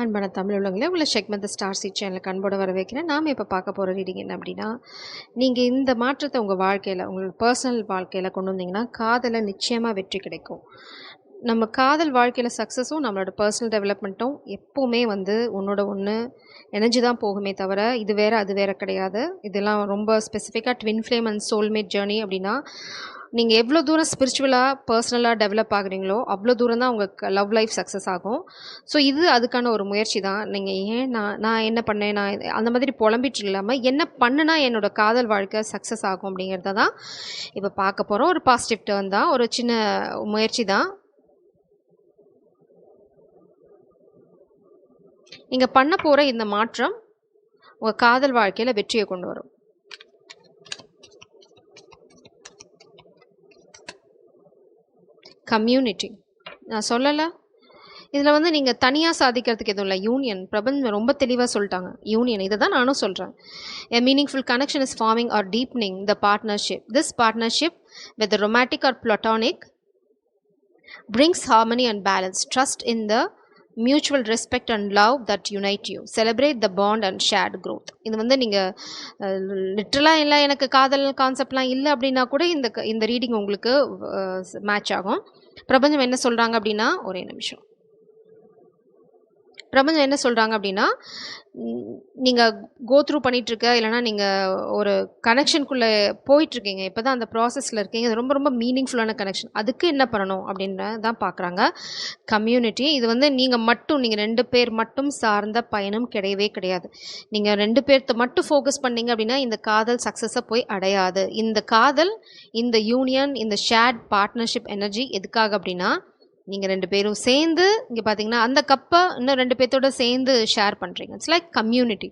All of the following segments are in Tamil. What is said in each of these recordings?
அன்பான தமிழ் உள்ளவங்களே உங்களை செக்மெண்ட் ஸ்டார் சீட் சேனலுக்கு அன்போடு வர வைக்கிறேன். நாம் இப்போ பார்க்க போகிற ரீடிங் என்ன அப்படின்னா, நீங்கள் இந்த மாற்றத்தை உங்கள் வாழ்க்கையில், உங்களோட பர்சனல் வாழ்க்கையில் கொண்டு வந்தீங்கன்னா காதலில் நிச்சயமாக வெற்றி கிடைக்கும். நம்ம காதல் வாழ்க்கையில் சக்ஸஸும் நம்மளோட பர்சனல் டெவலப்மெண்ட்டும் எப்போவுமே ஒன்றோட ஒன்று இணைஞ்சு தான் போகுமே தவிர இது வேறு அது வேறு கிடையாது. இதெல்லாம் ரொம்ப ஸ்பெசிஃபிக்காக twin flame and soulmate journey அப்படின்னா, நீங்கள் எவ்வளோ தூரம் ஸ்பிரிச்சுவலாக பர்சனலாக டெவலப் ஆகுறீங்களோ அவ்வளோ தூரம் தான் உங்களுக்கு லவ் லைஃப் சக்ஸஸ் ஆகும். ஸோ இது அதுக்கான ஒரு முயற்சி தான். நீங்கள் ஏன் நான் என்ன பண்ணேன், நான் அந்த மாதிரி புலம்பிட்டு இல்லாமல் என்ன பண்ணுனா என்னோடய காதல் வாழ்க்கை சக்ஸஸ் ஆகும் அப்படிங்கிறத தான் இப்போ பார்க்க போகிறோம். ஒரு பாசிட்டிவ் டர்ன் தான், ஒரு சின்ன முயற்சி தான். நீங்கள் பண்ண போகிற இந்த மாற்றம் உங்கள் காதல் வாழ்க்கையில் வெற்றியை கொண்டு வரும். கம்யூனிட்டி நான் சொல்லலை, இதில் நீங்கள் தனியாக சாதிக்கிறதுக்கு எதுவும் இல்லை. யூனியன் பிரபஞ்சம் ரொம்ப தெளிவாக சொல்லிட்டாங்க. யூனியன், இதை தான் நானும் சொல்கிறேன். A meaningful connection is forming or deepening the partnership. This partnership, whether romantic or platonic, brings harmony and balance. Trust in the mutual respect and love that unite you. Celebrate the bond and shared growth. இது நீங்கள் லிட்ரலாக இல்லை, எனக்கு காதல் கான்செப்ட்லாம் இல்லை அப்படின்னா கூட இந்த ரீடிங் உங்களுக்கு மேட்ச் ஆகும். பிரபஞ்சம் என்ன சொல்கிறாங்க அப்படின்னா, ஒரே நிமிஷம். பிரபஞ்சம் என்ன சொல்கிறாங்க அப்படின்னா, நீங்கள் கோ த்ரூ பண்ணிகிட்ருக்க, இல்லைனா நீங்கள் ஒரு கனெக்ஷனுக்குள்ளே போயிட்டுருக்கீங்க, இப்போ தான் அந்த ப்ராசஸில் இருக்கீங்க, அது ரொம்ப ரொம்ப மீனிங்ஃபுல்லான கனெக்ஷன். அதுக்கு என்ன பண்ணணும் அப்படின்னு தான் பார்க்குறாங்க. கம்யூனிட்டி, இது நீங்கள் மட்டும், நீங்கள் 2 பேர் மட்டும் சார்ந்த பயணம் கிடையவே கிடையாது. நீங்கள் 2 பேர்த்த மட்டும் ஃபோக்கஸ் பண்ணீங்க அப்படின்னா இந்த காதல் சக்ஸஸை போய் அடையாது. இந்த காதல், இந்த யூனியன், இந்த ஷேர்ட் பார்ட்னர்ஷிப் எனர்ஜி எதுக்காக அப்படின்னா, நீங்கள் 2 பேரும் சேர்ந்து இங்கே பார்த்தீங்கன்னா அந்த கப்பை இன்னும் 2 பேர்த்தோட சேர்ந்து ஷேர் பண்ணுறீங்க. It's like community.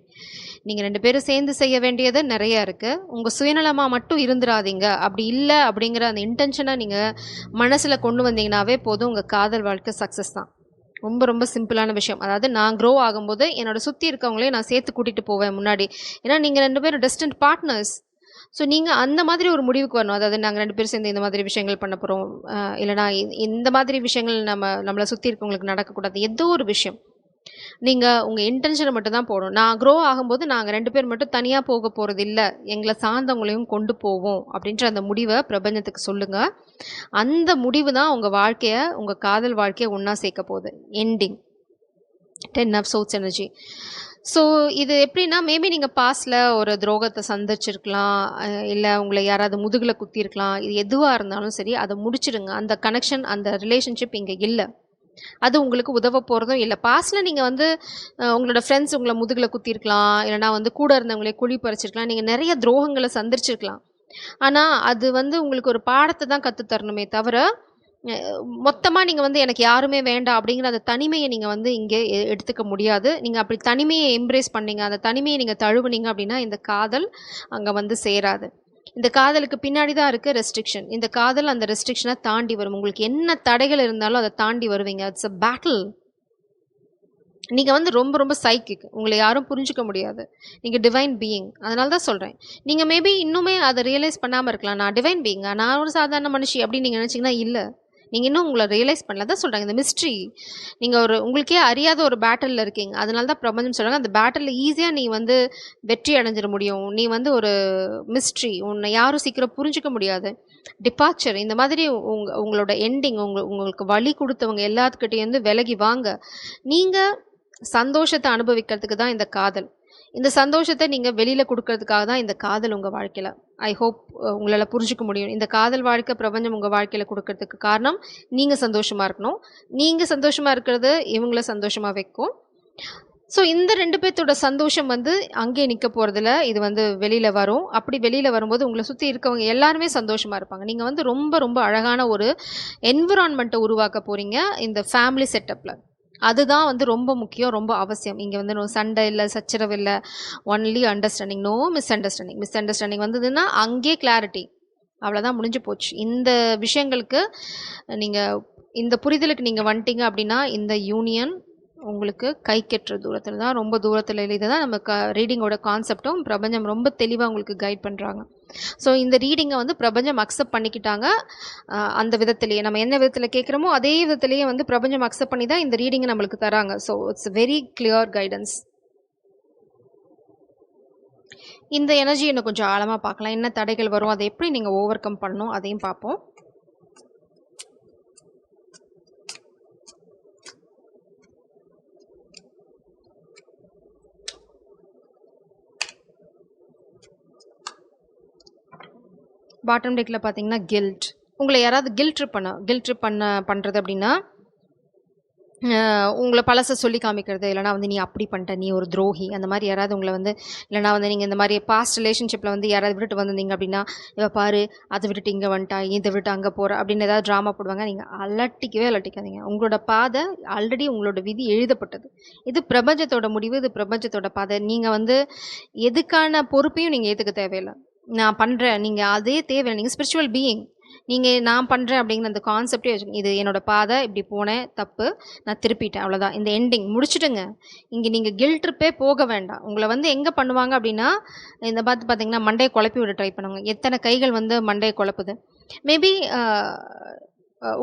நீங்கள் 2 பேரும் சேர்ந்து செய்ய வேண்டியது நிறையா இருக்குது. உங்கள் சுயநலமாக மட்டும் இருந்துடாதீங்க. அப்படி இல்லை அப்படிங்கிற அந்த இன்டென்ஷனை நீங்கள் மனசில் கொண்டு வந்தீங்கன்னாவே போதும், உங்கள் காதல் வாழ்க்கை சக்ஸஸ் தான். ரொம்ப ரொம்ப சிம்பிளான விஷயம். அதாவது நான் க்ரோ ஆகும்போது என்னோட சுற்றி இருக்கவங்களையும் நான் சேர்த்து கூட்டிகிட்டு போவேன் முன்னாடி. ஏன்னா நீங்கள் 2 பேரும் டிஸ்டன்ட் பார்ட்னர்ஸ். ஸோ நீங்கள் அந்த மாதிரி ஒரு முடிவுக்கு வரணும். அதாவது நாங்கள் 2 பேரும் சேர்ந்து இந்த மாதிரி விஷயங்கள் பண்ண போகிறோம், இல்லைனா இந்த மாதிரி விஷயங்கள் நம்மளை சுற்றி இருக்கவங்களுக்கு நடக்கக்கூடாது. ஏதோ ஒரு விஷயம் நீங்கள் உங்கள் இன்டென்ஷனை மட்டும் தான் போடணும். நான் க்ரோ ஆகும்போது நாங்கள் 2 பேர் மட்டும் தனியாக போக போகிறது இல்லை, எங்களை சார்ந்தவங்களையும் கொண்டு போவோம் அப்படின்ற அந்த முடிவை பிரபஞ்சத்துக்கு சொல்லுங்கள். அந்த முடிவு தான் உங்கள் வாழ்க்கையை, உங்கள் காதல் வாழ்க்கையை ஒன்றா சேர்க்க போகுது. Ending 10 of Swords energy. So இது எப்படின்னா, மேபி நீங்கள் பாஸ்டில் ஒரு துரோகத்தை சந்திச்சிருக்கலாம், இல்லை உங்களை யாராவது முதுகில் குத்திருக்கலாம். இது எதுவாக இருந்தாலும் சரி, அதை முடிச்சிடுங்க. அந்த கனெக்ஷன், அந்த ரிலேஷன்ஷிப் இங்கே இல்லை. அது உங்களுக்கு உதவ போகிறதும் இல்லை. பாஸ்டில் நீங்கள் உங்களோட ஃப்ரெண்ட்ஸ் உங்களை முதுகில் குத்திருக்கலாம், இல்லைனா கூட இருந்தவங்களே குழி பறிச்சிருக்கலாம், நீங்கள் நிறைய துரோகங்களை சந்திச்சிருக்கலாம். ஆனால் அது உங்களுக்கு ஒரு பாடத்தை தான் கற்றுத்தரணுமே தவிர, மொத்தமாக நீங்கள் எனக்கு யாருமே வேண்டாம் அப்படிங்கிற அந்த தனிமையை நீங்கள் இங்கே எடுத்துக்க முடியாது. நீங்கள் அப்படி தனிமையை எம்ப்ரேஸ் பண்ணீங்க, அந்த தனிமையை நீங்கள் தழுவுனீங்க அப்படின்னா இந்த காதல் அங்கே சேராது. இந்த காதலுக்கு பின்னாடி தான் இருக்குது ரெஸ்ட்ரிக்ஷன். இந்த காதல் அந்த ரெஸ்ட்ரிக்ஷனை தாண்டி வரும். உங்களுக்கு என்ன தடைகள் இருந்தாலும் அதை தாண்டி வருவீங்க. It's a battle. நீங்கள் ரொம்ப ரொம்ப சைக்கிக். உங்களை யாரும் புரிஞ்சிக்க முடியாது. நீங்கள் டிவைன் பீயிங். அதனால தான் சொல்கிறேன். நீங்கள் மேபி இன்னுமே அதை ரியலைஸ் பண்ணாமல் இருக்கலாம். நான் டிவைன் பீயிங்கா, நான் ஒரு சாதாரண மனுஷி அப்படின்னு நீங்கள் நினச்சிங்கன்னா இல்லை. நீங்கள் இன்னும் உங்களை ரியலைஸ் பண்ணல தான் சொல்கிறாங்க. இந்த மிஸ்ட்ரி, நீங்கள் உங்களுக்கே அறியாத ஒரு பேட்டலில் இருக்கீங்க. அதனால தான் பிரபஞ்சம் சொல்கிறாங்க, அந்த பேட்டலில் ஈஸியாக நீ வெற்றி அடைஞ்சிட முடியும். நீ ஒரு மிஸ்ட்ரி, உன்னை யாரும் சீக்கிரம் புரிஞ்சிக்க முடியாது. டிபார்ச்சர், இந்த மாதிரி உங்களோட எண்டிங், உங்களுக்கு வழி கொடுத்தவங்க எல்லாத்துக்கிட்டேருந்து விலகி வாங்க. நீங்கள் சந்தோஷத்தை அனுபவிக்கிறதுக்கு தான் இந்த காதல். இந்த சந்தோஷத்தை நீங்கள் வெளியில் கொடுக்கறதுக்காக தான் இந்த காதல் உங்கள் வாழ்க்கையில். ஐ ஹோப் உங்களால் புரிஞ்சிக்க முடியும். இந்த காதல் வாழ்க்கை பிரபஞ்சம் உங்கள் வாழ்க்கையில் கொடுக்கறதுக்கு காரணம் நீங்கள் சந்தோஷமாக இருக்கணும். நீங்கள் சந்தோஷமாக இருக்கிறது இவங்கள சந்தோஷமாக வைக்கும். ஸோ இந்த 2 பேர்த்தோட சந்தோஷம் அங்கே நிற்க போகிறதில்ல. இது வெளியில் வரும். அப்படி வெளியில் வரும்போது உங்களை சுற்றி இருக்கவங்க எல்லாருமே சந்தோஷமாக இருப்பாங்க. நீங்கள் ரொம்ப ரொம்ப அழகான ஒரு என்விரான்மெண்ட்டை உருவாக்க போகிறீங்க இந்த ஃபேமிலி செட்டப்பில். அதுதான் ரொம்ப முக்கியம், ரொம்ப அவசியம். இங்கே நோ சண்டை இல்லை, சச்சரவு இல்லை, only understanding, no misunderstanding. Misunderstanding வந்ததுன்னா அங்கே கிளாரிட்டி, அவ்வளோதான், முடிஞ்சு போச்சு. இந்த விஷயங்களுக்கு நீங்கள், இந்த புரிதலுக்கு நீங்கள் வந்துட்டீங்க அப்படின்னா இந்த யூனியன் உங்களுக்கு கை கெட்டுற தூரத்தில் தான், ரொம்ப தூரத்தில் இல்லை. இதுதான் நம்ம ரீடிங்கோட கான்செப்டும் பிரபஞ்சம் ரொம்ப தெளிவாக உங்களுக்கு கைட் பண்ணுறாங்க. ஸோ இந்த ரீடிங்கை வந்து பிரபஞ்சம் அக்செப்ட் பண்ணிக்கிட்டாங்க. அந்த விதத்திலேயே நம்ம என்ன விதத்தில் கேட்குறோமோ அதே விதத்திலேயே வந்து பிரபஞ்சம் அக்செப்ட் பண்ணி தான் இந்த ரீடிங்கை நம்மளுக்கு தராங்க. So it's very clear guidance. இந்த எனர்ஜி இன்னும் கொஞ்சம் ஆழமாக பார்க்கலாம். என்ன தடைகள் வரும், அதை எப்படி நீங்கள் ஓவர் கம் பண்ணணும், அதையும் பார்ப்போம். பாட்டம் டெக்கில் பார்த்தீங்கன்னா கில்ட். உங்களை யாராவது கில்ட் ட்ரிப் பண்ணுறது அப்படின்னா உங்களை பழசை சொல்லி காமிக்கிறது, இல்லைனா வந்து நீ அப்படி பண்ணிட்ட, நீ ஒரு துரோகி, அந்த மாதிரி யாராவது உங்களை வந்து, இல்லைனா வந்து நீங்கள் இந்த மாதிரி பாஸ்ட் ரிலேஷன்ஷிப்பில் வந்து யாராவது விட்டுட்டு வந்திருந்தீங்க அப்படின்னா, இவ பாரு அதை விட்டுட்டு இங்கே வந்துட்டா, இதை விட்டு அங்கே போகிற அப்படின்னு ஏதாவது ட்ராமா போடுவாங்க. நீங்கள் அலட்டிக்காதீங்க. உங்களோட பாதை ஆல்ரெடி உங்களோட விதி எழுதப்பட்டது. இது பிரபஞ்சத்தோட முடிவு, இது பிரபஞ்சத்தோட பாதை. நீங்கள் வந்து எதுக்கான பொறுப்பையும் நீங்கள் ஏற்றுக்க தேவையில்லை. நான் பண்ணுறேன், நீங்கள் அதே தேவையில்லை. நீங்கள் ஸ்பிரிச்சுவல் பீயிங். நீங்கள் நான் பண்ணுறேன் அப்படிங்கிற அந்த கான்செப்டே வச்சுக்கோங்க. இது என்னோடய பாதை, இப்படி போனேன், தப்பு, நான் திருப்பிட்டேன், அவ்வளோதான். இந்த எண்டிங் முடிச்சுட்டுங்க. இங்கே நீங்கள் கில்ட் ட்ரிப்பே போக வேண்டாம். உங்களை வந்து எங்கே பண்ணுவாங்க அப்படின்னா, இந்த பார்த்தீங்கன்னா மண்டையை குழப்பி விட ட்ரை பண்ணுவாங்க. எத்தனை கைகள் வந்து மண்டையை குழப்புது. மேபி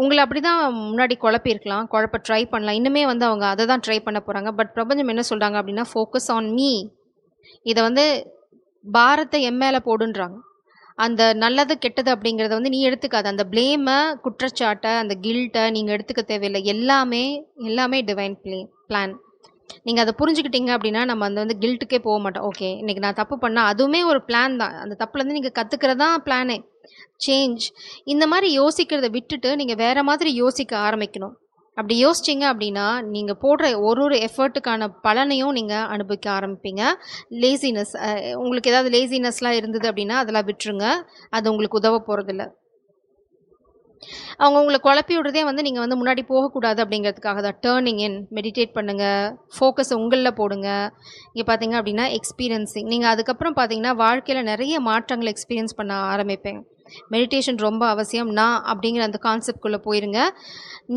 உங்களை அப்படி தான் முன்னாடி குழப்பியிருக்கலாம், குழப்ப ட்ரை பண்ணலாம். இன்னுமே வந்து அவங்க அதை தான் ட்ரை பண்ண போகிறாங்க. பட் பிரபஞ்சம் என்ன சொல்கிறாங்க அப்படின்னா, ஃபோக்கஸ் ஆன் மீ. இதை வந்து பாரத்தை என் மேலே போடுன்றாங்க. அந்த நல்லது கெட்டது அப்படிங்கிறத வந்து நீ எடுத்துக்காது. அந்த ப்ளேமை, குற்றச்சாட்டை, அந்த கில்ட்டை நீங்கள் எடுத்துக்க தேவையில்லை. எல்லாமே டிவைன் பிளான். நீங்கள் அதை புரிஞ்சுக்கிட்டீங்க அப்படின்னா நம்ம அந்த வந்து கில்ட்டுக்கே போக மாட்டோம். ஓகே, இன்றைக்கி நான் தப்பு பண்ணால் அதுவுமே ஒரு பிளான் தான். அந்த தப்புலேருந்து நீங்கள் கற்றுக்கிறது தான் பிளானே. சேஞ்ச். இந்த மாதிரி யோசிக்கிறத விட்டுட்டு நீங்கள் வேறு மாதிரி யோசிக்க ஆரம்பிக்கணும். அப்படி யோசிச்சிங்க அப்படின்னா நீங்கள் போடுற ஒரு எஃபர்ட்டுக்கான பலனையும் நீங்கள் அனுபவிக்க ஆரம்பிப்பீங்க. லேசினஸ், உங்களுக்கு ஏதாவது லேசினஸ்லாம் இருந்தது அப்படின்னா அதெல்லாம் விட்டுருங்க. அது உங்களுக்கு உதவ போகிறதில்ல. அவங்க உங்களை குழப்பி விடுறதே வந்து நீங்கள் வந்து முன்னாடி போகக்கூடாது அப்படிங்கிறதுக்காக தான். டேர்னிங் இன், மெடிடேட் பண்ணுங்கள், ஃபோக்கஸ் உங்களில் போடுங்க. இங்கே பார்த்தீங்க அப்படின்னா எக்ஸ்பீரியன்ஸிங். நீங்கள் அதுக்கப்புறம் பார்த்தீங்கன்னா வாழ்க்கையில் நிறைய மாற்றங்களை எக்ஸ்பீரியன்ஸ் பண்ண ஆரம்பிப்பேன். மெடிடேஷன் ரொம்ப அவசியம். நான் அப்படிங்கிற அந்த கான்செப்ட்குள்ளே போயிருங்க.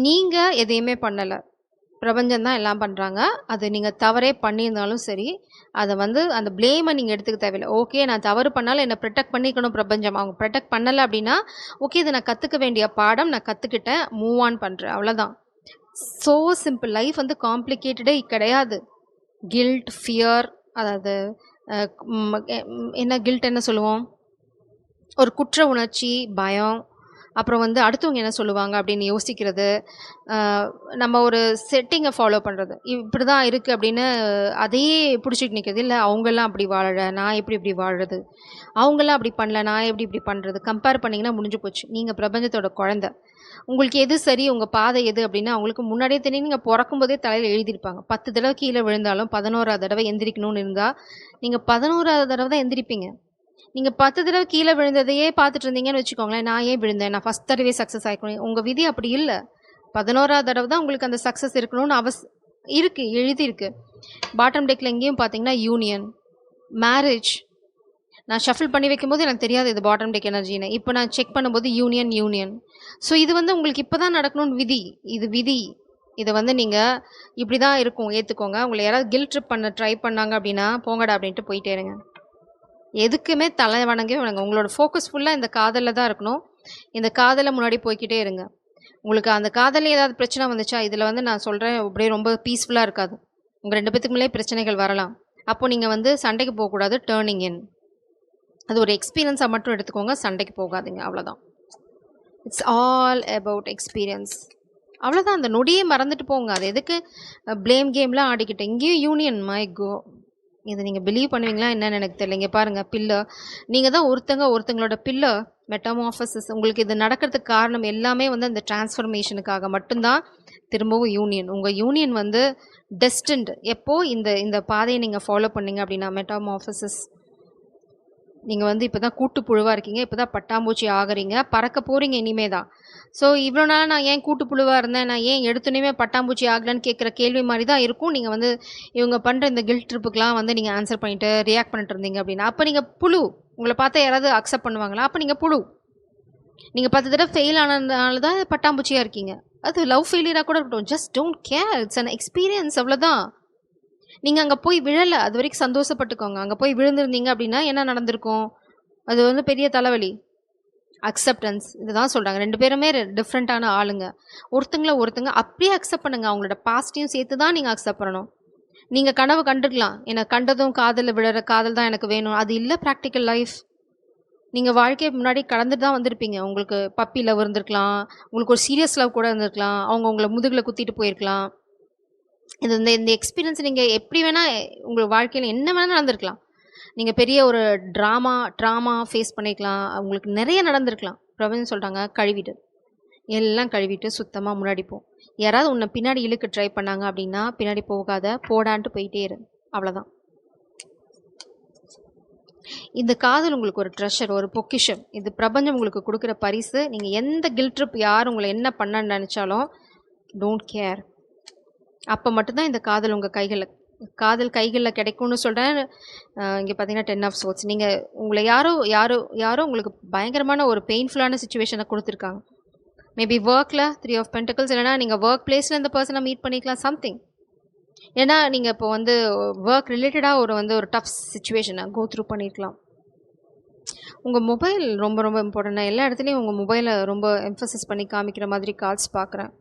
நீங்கள் எதையுமே பண்ணலை, பிரபஞ்சம் தான் எல்லாம் பண்ணுறாங்க. அது நீங்கள் தவறே பண்ணியிருந்தாலும் சரி, அதை வந்து அந்த ப்ளேமை நீங்கள் எடுத்துக்க தேவையில்லை. ஓகே, நான் தவறு பண்ணாலும் என்னை ப்ரொடெக்ட் பண்ணிக்கணும் பிரபஞ்சம். அவங்க ப்ரொடெக்ட் பண்ணலை அப்படின்னா ஓகே, இதை நான் கற்றுக்க வேண்டிய பாடம், நான் கற்றுக்கிட்டேன், மூவ் ஆன் பண்ணுறேன், அவ்வளோதான். So simple. லைஃப் வந்து காம்ப்ளிகேட்டடே கிடையாது. கில்ட், ஃபியர், அதாவது என்ன கில்ட் என்ன சொல்லுவோம், ஒரு குற்ற உணர்ச்சி, பயம், அப்புறம் வந்து அடுத்தவங்க என்ன சொல்லுவாங்க அப்படின்னு யோசிக்கிறது, நம்ம ஒரு செட்டிங்கை ஃபாலோ பண்ணுறது, இப்படி தான் இருக்குது அப்படின்னு அதையே பிடிச்சிட்டு நிற்கிறது. இல்லை அவங்கெல்லாம் அப்படி வாழ, நான் இப்படி வாழுறது, அவங்கெல்லாம் அப்படி பண்ணல, நான் இப்படி பண்ணுறது, கம்பேர் பண்ணிங்கன்னா முடிஞ்சு போச்சு. நீங்கள் பிரபஞ்சத்தோட குழந்தை. உங்களுக்கு எது சரி, உங்கள் பாதை எது அப்படின்னு அவங்களுக்கு முன்னாடியே தெரியும். நீங்கள் பிறக்கும்போதே தலையில் எழுதியிருப்பாங்க. 10 தடவை கீழே விழுந்தாலும் 11ஆவது தடவை எந்திரிக்கணும்னு இருந்தால் நீங்கள் 11ஆவது தடவை தான் எந்திரிப்பீங்க. நீங்கள் 10 தடவை கீழே விழுந்ததையே பார்த்துட்டு இருந்தீங்கன்னு வச்சுக்கோங்களேன், நான் ஏன் விழுந்தேன், நான் ஃபஸ்ட் தடவை சக்ஸஸ் ஆகிக்கணும். உங்கள் விதி அப்படி இல்லை. 11ஆவது தடவை தான் உங்களுக்கு அந்த சக்ஸஸ் இருக்கணும்னு இருக்குது, எழுதியிருக்கு. பாட்டம் டெக்கில் எங்கேயும் பார்த்தீங்கன்னா யூனியன், மேரேஜ். நான் ஷஃபில் பண்ணி வைக்கும்போது எனக்கு தெரியாது இது பாட்டம் டெக் எனர்ஜின்னு. இப்போ நான் செக் பண்ணும்போது யூனியன். ஸோ இது வந்து உங்களுக்கு இப்போ தான் நடக்கணும்னு விதி. இது விதி. இதை வந்து நீங்கள் இப்படி தான் இருக்கும், ஏற்றுக்கோங்க. உங்களை யாராவது கில்ட் ட்ரிப் பண்ண ட்ரை பண்ணாங்க அப்படின்னா போங்கடா அப்படின்ட்டு போயிட்டே இருங்க. எதுக்குமே தலை வணங்கவே வணங்க. உங்களோட ஃபோக்கஸ் ஃபுல்லாக இந்த காதலில் தான் இருக்கணும். இந்த காதலை முன்னாடி போய்கிட்டே இருங்க. உங்களுக்கு அந்த காதலில் ஏதாவது பிரச்சனை வந்துச்சா, இதில் வந்து நான் சொல்கிறேன், அப்படியே ரொம்ப பீஸ்ஃபுல்லாக இருக்காது. உங்கள் 2 பேத்துக்கு மேலே பிரச்சனைகள் வரலாம். அப்போது நீங்கள் வந்து சண்டைக்கு போகக்கூடாது, டேர்னிங் இன். அது ஒரு எக்ஸ்பீரியன்ஸாக மட்டும் எடுத்துக்கோங்க, சண்டைக்கு போகாதீங்க, அவ்வளோதான். இட்ஸ் ஆல் அபவுட் எக்ஸ்பீரியன்ஸ், அவ்வளோதான். அந்த நொடியே மறந்துட்டு போங்க. அது எதுக்கு ப்ளேம் கேம்லாம் ஆடிக்கிட்டு. இங்கேயும் யூனியன், மை கோ. இதை நீங்கள் பிலீவ் பண்ணுவீங்களா என்னன்னு எனக்கு தெரியல. இங்கே பாருங்கள், பில்லர். நீங்கள் தான் ஒருத்தங்களோட பில்லர். மெட்டாமார்ஃபசிஸ். உங்களுக்கு இது நடக்கிறதுக்கு காரணம் எல்லாமே வந்து அந்த டிரான்ஸ்ஃபர்மேஷனுக்காக மட்டும்தான். திரும்பவும் யூனியன். உங்கள் யூனியன் வந்து டெஸ்டின்டு. எப்போது இந்த பாதையை நீங்கள் ஃபாலோ பண்ணீங்க அப்படின்னா, மெட்டாமார்ஃபசிஸ். நீங்கள் வந்து இப்போ தான் கூட்டுப்புழுவாக இருக்கீங்க, இப்போ தான் பட்டாம்பூச்சி ஆகிறீங்க, பறக்க போகிறீங்க இனிமே தான். ஸோ இவ்வளோ நாள் நான் ஏன் கூட்டுப்புழுவாக இருந்தேன், நான் ஏன் எடுத்துனே பட்டாம்பூச்சி ஆகலன்னு கேட்குற கேள்வி மாதிரி தான் இருக்கும். நீங்கள் வந்து இவங்க பண்ணுற இந்த கில்ட் ட்ரிப்புக்கெலாம் வந்து நீங்கள் ஆன்சர் பண்ணிட்டு ரியாக்ட் பண்ணிட்டு இருந்தீங்க அப்படின்னா, அப்போ நீங்கள் புழு. உங்களை பார்த்தா யாராவது அக்செப்ட் பண்ணுவாங்களா? அப்போ நீங்கள் புழு. நீங்கள் 10 தடவை ஃபெயில் ஆனதுனால தான் பட்டாம்பூச்சியாக இருக்கீங்க. அது லவ் ஃபெயிலியராக கூட இருக்கட்டும், just don't care. It's an experience, அவ்வளோதான். நீங்கள் அங்கே போய் விழலை, அது வரைக்கும் சந்தோஷப்பட்டுக்கோங்க. அங்கே போய் விழுந்திருந்தீங்க அப்படின்னா என்ன நடந்திருக்கும்? அது வந்து பெரிய தலைவலி. அக்செப்டன்ஸ் இதுதான் சொல்கிறாங்க. 2 பேருமே டிஃப்ரெண்ட்டான ஆளுங்க. ஒருத்தங்க அப்படியே அக்செப்ட் பண்ணுங்க. அவங்களோட பாஸ்ட்டையும் சேர்த்து தான் நீங்கள் அக்செப்ட் பண்ணணும். நீங்கள் கனவு கண்டுக்கலாம், எனக்கு கண்டதும் காதலில் விழுற காதல் தான் எனக்கு வேணும். அது இல்லை ப்ராக்டிக்கல் லைஃப். நீங்கள் வாழ்க்கையை முன்னாடி கடந்துட்டு தான் வந்திருப்பீங்க. உங்களுக்கு பப்பி லவ் இருந்திருக்கலாம், உங்களுக்கு ஒரு சீரியஸ் லவ் கூட இருந்திருக்கலாம், அவங்க உங்களை முதுகில் குத்திட்டு போயிருக்கலாம். இது இந்த எக்ஸ்பீரியன்ஸ் நீங்கள் எப்படி வேணால் உங்கள் வாழ்க்கையில் என்ன வேணால் நடந்திருக்கலாம். நீங்கள் பெரிய ஒரு ட்ராமா ஃபேஸ் பண்ணிக்கலாம். உங்களுக்கு நிறைய நடந்திருக்கலாம். பிரபஞ்சம் சொல்கிறாங்க, கழுவிட்டு எல்லாம் கழுவிட்டு சுத்தமாக முன்னாடி போ. யாராவது உன்னை பின்னாடி இழுக்க ட்ரை பண்ணாங்க அப்படின்னா பின்னாடி போகாத, போடான்ட்டு போயிட்டே இரு. அவ்வளோதான். இந்த காதல் உங்களுக்கு ஒரு ட்ரெஷர், ஒரு பொக்கிஷம். இது பிரபஞ்சம் உங்களுக்கு கொடுக்குற பரிசு. நீங்கள் எந்த கில்ட் ட்ரிப் யார் உங்களை என்ன பண்ணன்னு நினச்சாலும் டோன்ட் கேர். அப்போ மட்டும்தான் இந்த காதல் உங்கள் கைகளில் கிடைக்கும்னு சொல்கிறேன். இங்கே பார்த்தீங்கன்னா 10 ஆஃப் சோர்ட்ஸ். நீங்கள் உங்களை யாரோ உங்களுக்கு பயங்கரமான ஒரு பெயின்ஃபுல்லான சுச்சுவேஷனை கொடுத்துருக்காங்க. மேபி ஒர்க்கில் 3 ஆஃப் பென்டக்கிள்ஸ், இல்லைனா நீங்கள் ஒர்க் பிளேஸில் இந்த பர்சனை மீட் பண்ணிக்கலாம், சம்திங். ஏன்னா நீங்கள் இப்போ வந்து ஒர்க் ரிலேட்டடாக ஒரு டஃப் சிச்சுவேஷனை கோ த்ரூ பண்ணியிருக்கலாம். உங்கள் மொபைல் ரொம்ப ரொம்ப இம்பார்ட்டன்ட். எல்லா இடத்துலையும் உங்கள் மொபைலை ரொம்ப எம்ஃபசிஸ் பண்ணி காமிக்கிற மாதிரி கால்ஸ் பார்க்குறேன்.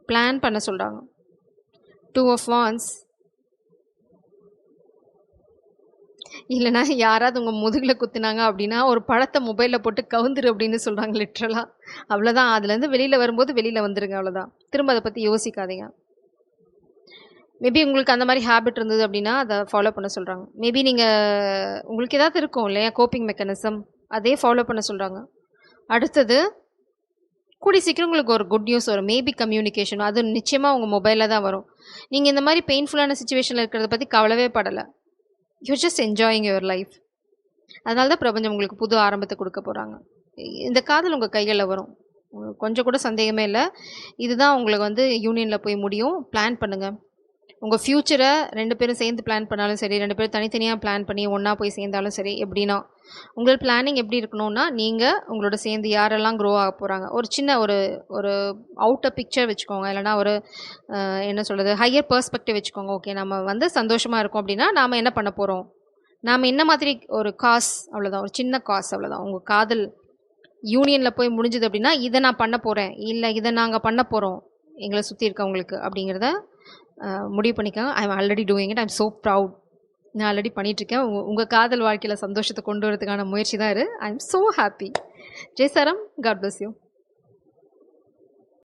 பிளான் பண்ண சொல்கிறாங்க. 2 ஆஃப் வான்ஸ். இல்லைனா யாராவது உங்கள் முதுகில் குத்துனாங்க அப்படின்னா ஒரு பழத்தை மொபைலில் போட்டு கவுந்துரு அப்படின்னு சொல்கிறாங்க, லிட்ரலாக. அவ்வளோதான். அதுலேருந்து வெளியில் வரும்போது வெளியில் வந்துருங்க, அவ்வளோதான். திரும்ப அதை பற்றி யோசிக்காதீங்க. மேபி உங்களுக்கு அந்த மாதிரி ஹேபிட் இருந்தது அப்படின்னா அதை ஃபாலோ பண்ண சொல்கிறாங்க. மேபி உங்களுக்கு ஏதாவது இருக்கும் இல்லையா, கோப்பிங் மெக்கானிசம், அதே ஃபாலோ பண்ண சொல்கிறாங்க. அடுத்தது, கூடி சீக்கிரம் உங்களுக்கு ஒரு குட் நியூஸ் வரும். மேபி கம்யூனிகேஷன், அது நிச்சயமாக உங்கள் மொபைலில் தான் வரும். நீங்கள் இந்த மாதிரி பெயின்ஃபுல்லான சுச்சுவேஷனில் இருக்கிறத பற்றி கவலைவே படலை. You just enjoying your life. அதனால தான் பிரபஞ்சம் உங்களுக்கு புது ஆரம்பத்தை கொடுக்க போகிறாங்க. இந்த காதல் உங்கள் கைகளில் வரும், கொஞ்சம் கூட சந்தேகமே இல்லை. இதுதான் உங்களுக்கு வந்து யூனியனில் போய் முடியும். பிளான் பண்ணுங்கள். உங்கள் ஃப்யூச்சரை 2 பேரும் சேர்ந்து பிளான் பண்ணாலும் சரி, 2 பேரும் தனித்தனியாக பிளான் பண்ணி ஒன்றா போய் சேர்ந்தாலும் சரி, எப்படின்னா உங்கள் பிளானிங் எப்படி இருக்கணும்னா, நீங்கள் உங்களோட சேர்ந்து யாரெல்லாம் க்ரோ ஆக போகிறாங்க, ஒரு சின்ன ஒரு அவுட்டர் பிக்சர் வச்சுக்கோங்க. இல்லைனா ஒரு என்ன சொல்கிறது, ஹையர் பெர்ஸ்பெக்டிவ் வச்சுக்கோங்க. ஓகே, நம்ம வந்து சந்தோஷமாக இருக்கோம் அப்படின்னா நாம் என்ன பண்ண போகிறோம், நாம் என்ன மாதிரி ஒரு காஸ், அவ்வளோதான். ஒரு சின்ன காஸ், அவ்வளோதான். உங்கள் காதல் யூனியனில் போய் முடிஞ்சுது அப்படின்னா, இதை நான் பண்ண போகிறேன், இல்லை இதை நாங்கள் பண்ண போகிறோம் எங்களை சுற்றி இருக்கவங்களுக்கு அப்படிங்கிறத முடிவு பண்ணிக்கோங்க. I am already doing it. I am so proud. நான் ஆல்ரெடி பண்ணிகிட்ருக்கேன். உங்கள் காதல் வாழ்க்கையில் சந்தோஷத்தை கொண்டு வரதுக்கான முயற்சி தான் இது. I am so happy. ஜெய் சாரம். God bless you.